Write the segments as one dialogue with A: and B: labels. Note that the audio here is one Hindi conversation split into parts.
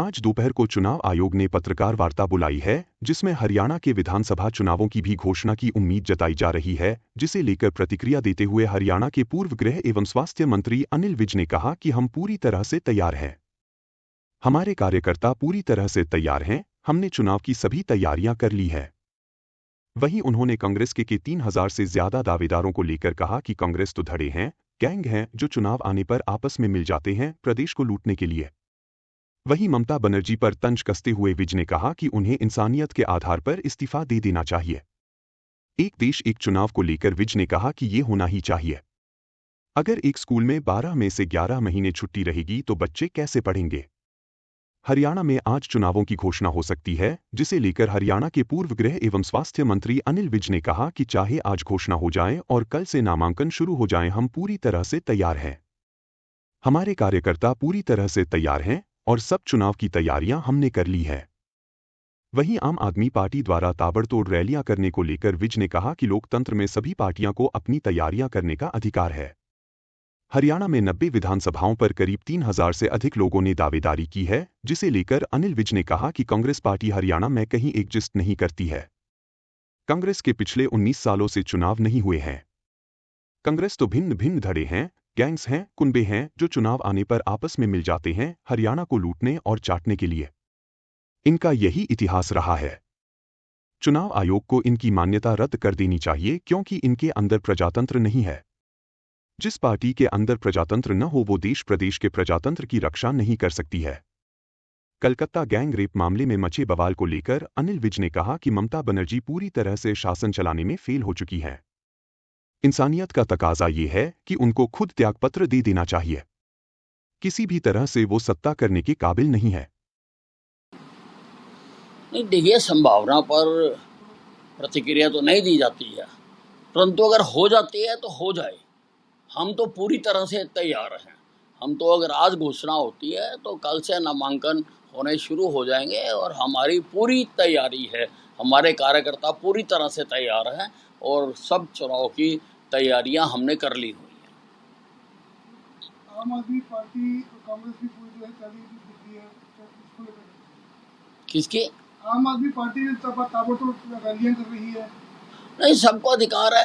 A: आज दोपहर को चुनाव आयोग ने पत्रकार वार्ता बुलाई है, जिसमें हरियाणा के विधानसभा चुनावों की भी घोषणा की उम्मीद जताई जा रही है, जिसे लेकर प्रतिक्रिया देते हुए हरियाणा के पूर्व गृह एवं स्वास्थ्य मंत्री अनिल विज ने कहा कि हम पूरी तरह से तैयार हैं। हमारे कार्यकर्ता पूरी तरह से तैयार हैं, हमने चुनाव की सभी तैयारियां कर ली है। वहीं उन्होंने कांग्रेस के 3000 से ज्यादा दावेदारों को लेकर कहा कि कांग्रेस तो धड़े हैं, गैंग हैं जो चुनाव आने पर आपस में मिल जाते हैं प्रदेश को लूटने के लिए। वहीं ममता बनर्जी पर तंज कसते हुए विज ने कहा कि उन्हें इंसानियत के आधार पर इस्तीफा दे देना चाहिए। एक देश एक चुनाव को लेकर विज ने कहा कि ये होना ही चाहिए। अगर एक स्कूल में 12 में से 11 महीने छुट्टी रहेगी तो बच्चे कैसे पढ़ेंगे। हरियाणा में आज चुनावों की घोषणा हो सकती है, जिसे लेकर हरियाणा के पूर्व गृह एवं स्वास्थ्य मंत्री अनिल विज ने कहा कि चाहे आज घोषणा हो जाए और कल से नामांकन शुरू हो जाए, हम पूरी तरह से तैयार हैं। हमारे कार्यकर्ता पूरी तरह से तैयार हैं और सब चुनाव की तैयारियां हमने कर ली है। वहीं आम आदमी पार्टी द्वारा ताबड़तोड़ रैलियां करने को लेकर विज ने कहा कि लोकतंत्र में सभी पार्टियों को अपनी तैयारियां करने का अधिकार है। हरियाणा में 90 विधानसभाओं पर करीब 3000 से अधिक लोगों ने दावेदारी की है, जिसे लेकर अनिल विज ने कहा कि कांग्रेस पार्टी हरियाणा में कहीं एग्जिस्ट नहीं करती है। कांग्रेस के पिछले 19 सालों से चुनाव नहीं हुए हैं। कांग्रेस तो भिन्न भिन्न धड़े हैं, गैंग्स हैं, कुनबे हैं जो चुनाव आने पर आपस में मिल जाते हैं हरियाणा को लूटने और चाटने के लिए। इनका यही इतिहास रहा है। चुनाव आयोग को इनकी मान्यता रद्द कर देनी चाहिए, क्योंकि इनके अंदर प्रजातंत्र नहीं है। जिस पार्टी के अंदर प्रजातंत्र न हो वो देश प्रदेश के प्रजातंत्र की रक्षा नहीं कर सकती है। कलकत्ता गैंग रेप मामले में मचे बवाल को लेकर अनिल विज ने कहा कि ममता बनर्जी पूरी तरह से शासन चलाने में फेल हो चुकी है। इंसानियत का तकाजा ये है कि उनको खुद त्यागपत्र दे देना चाहिए। किसी भी तरह से वो सत्ता करने के काबिल नहीं है।
B: नहीं, देखिए, संभावना पर प्रतिक्रिया तो नहीं दी जाती है, परंतु अगर हो जाती है तो हो जाए। हम तो पूरी तरह से तैयार हैं। हम तो अगर आज घोषणा होती है तो कल से नामांकन होने शुरू हो जाएंगे और हमारी पूरी तैयारी है। हमारे कार्यकर्ता पूरी तरह से तैयार हैं और सब चुनाव की तैयारियां हमने कर ली हुई हैं।
C: आम आदमी पार्टी और कांग्रेस की पूरी जो है तैयारी दिख रही है, तो इसको लेकर
B: किसकी?
C: आम आदमी पार्टी ने ताबड़तोड़ रैलियां कर रही है।
B: नहीं, सबको अधिकार है,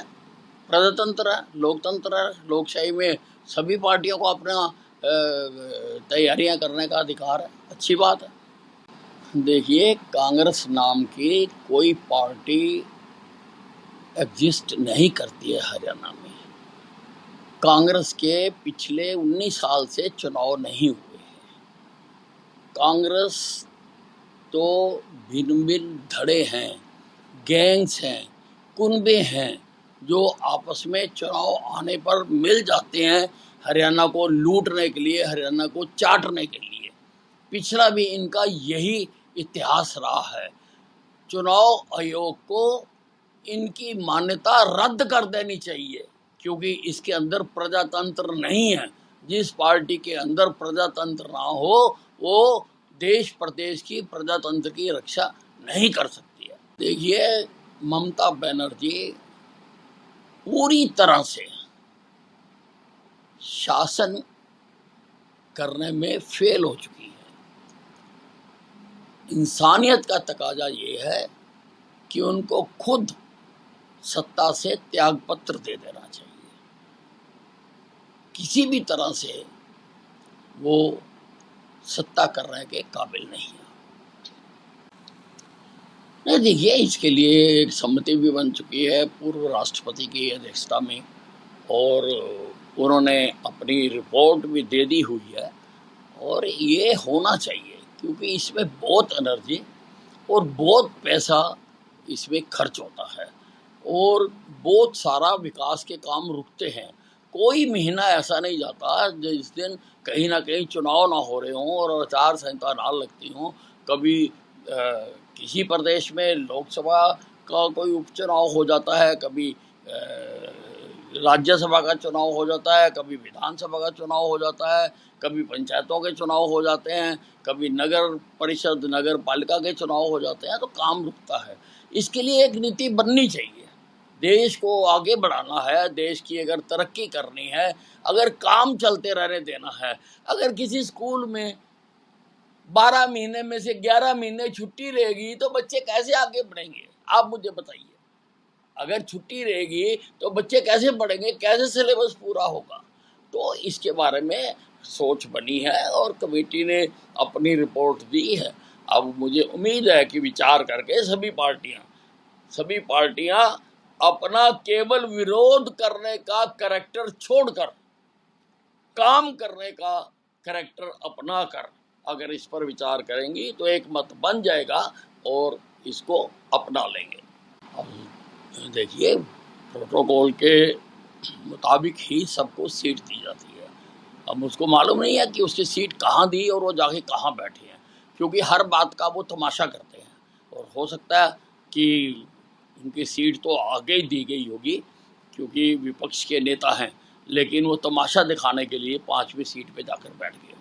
B: प्रजातंत्र है, लोकतंत्र है। लोकशाही में सभी पार्टियों को अपना तैयारियां करने का अधिकार है। अच्छी बात है। देखिए, कांग्रेस नाम की कोई पार्टी एग्जिस्ट नहीं करती है हरियाणा में। कांग्रेस के पिछले 19 साल से चुनाव नहीं हुए हैं। कांग्रेस तो भिन्न भिन्न धड़े हैं, गैंग्स हैं, कुनबे हैं जो आपस में चुनाव आने पर मिल जाते हैं हरियाणा को लूटने के लिए, हरियाणा को चाटने के लिए। पिछला भी इनका यही इतिहास रहा है। चुनाव आयोग को इनकी मान्यता रद्द कर देनी चाहिए, क्योंकि इसके अंदर प्रजातंत्र नहीं है। जिस पार्टी के अंदर प्रजातंत्र ना हो वो देश प्रदेश की प्रजातंत्र की रक्षा नहीं कर सकती है। देखिए, ममता बनर्जी पूरी तरह से शासन करने में फेल हो चुकी है। इंसानियत का तकाजा ये है कि उनको खुद सत्ता से त्यागपत्र दे देना चाहिए। किसी भी तरह से वो सत्ता करने के काबिल नहीं है। नहीं, देखिए, इसके लिए एक समिति भी बन चुकी है पूर्व राष्ट्रपति की अध्यक्षता में, और उन्होंने अपनी रिपोर्ट भी दे दी हुई है। और ये होना चाहिए, क्योंकि इसमें बहुत एनर्जी और बहुत पैसा इसमें खर्च होता है और बहुत सारा विकास के काम रुकते हैं। कोई महीना ऐसा नहीं जाता जिस दिन कहीं ना कहीं चुनाव ना हो रहे हों और आचार संहिता ना लगती हों। कभी किसी प्रदेश में लोकसभा का कोई उपचुनाव हो जाता है, कभी राज्यसभा का चुनाव हो जाता है, कभी विधानसभा का चुनाव हो जाता है, कभी पंचायतों के चुनाव हो जाते हैं, कभी नगर परिषद नगर पालिका के चुनाव हो जाते हैं, तो काम रुकता है। इसके लिए एक नीति बननी चाहिए। देश को आगे बढ़ाना है, देश की अगर तरक्की करनी है, अगर काम चलते रहने देना है, अगर किसी स्कूल में 12 महीने में से 11 महीने छुट्टी रहेगी तो बच्चे कैसे आगे बढ़ेंगे? आप मुझे बताइए। अगर छुट्टी रहेगी तो बच्चे कैसे पढ़ेंगे, कैसे सिलेबस पूरा होगा? तो इसके बारे में सोच बनी है और कमेटी ने अपनी रिपोर्ट दी है। अब मुझे उम्मीद है कि विचार करके सभी पार्टियां अपना केवल विरोध करने का करैक्टर छोड़कर काम करने का करैक्टर अपना कर अगर इस पर विचार करेंगी तो एक मत बन जाएगा और इसको अपना लेंगे। अब देखिए, प्रोटोकॉल के मुताबिक ही सबको सीट दी जाती है। अब मुझको मालूम नहीं है कि उसकी सीट कहाँ दी और वो जाके कहाँ बैठे हैं, क्योंकि हर बात का वो तमाशा करते हैं और हो सकता है कि उनकी सीट तो आगे ही दी गई होगी क्योंकि विपक्ष के नेता हैं, लेकिन वो तमाशा दिखाने के लिए 5वीं सीट पे जाकर बैठ गए।